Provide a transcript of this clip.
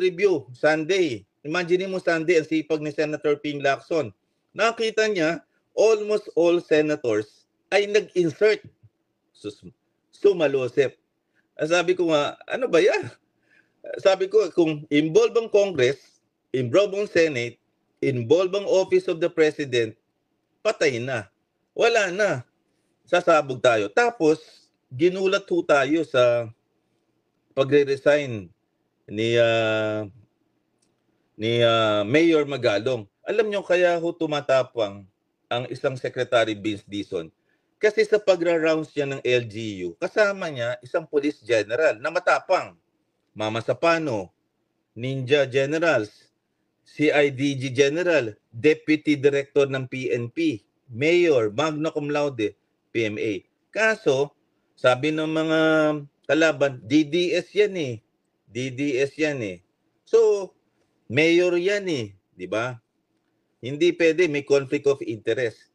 review, Sunday. Imagine mo Sunday, ang sipag ni Senator Ping Lacson. Nakita niya, almost all senators ay nag-insert. Sumalosep. Sabi ko nga, ano ba yan? Sabi ko, kung involved ang Congress, involved ang Senate, involved ang Office of the President, patay na. Wala na. Sasabog tayo. Tapos, ginulat ho tayo sa pagre-resign ni Mayor Magalong. Alam nyo, kaya ho tumatapang ang isang Secretary Vince Dizon. Kasi sa pagra-rounds niya ng LGU, kasama niya isang police general na matapang. Mama Sapano, Ninja Generals, CIDG General, Deputy Director ng PNP, Mayor, Magna Cum Laude, PMA. Kaso, sabi ng mga kalaban, DDS yan eh. DDS yan eh. So, Mayor yan eh. Di ba? Hindi pwede, may conflict of interest.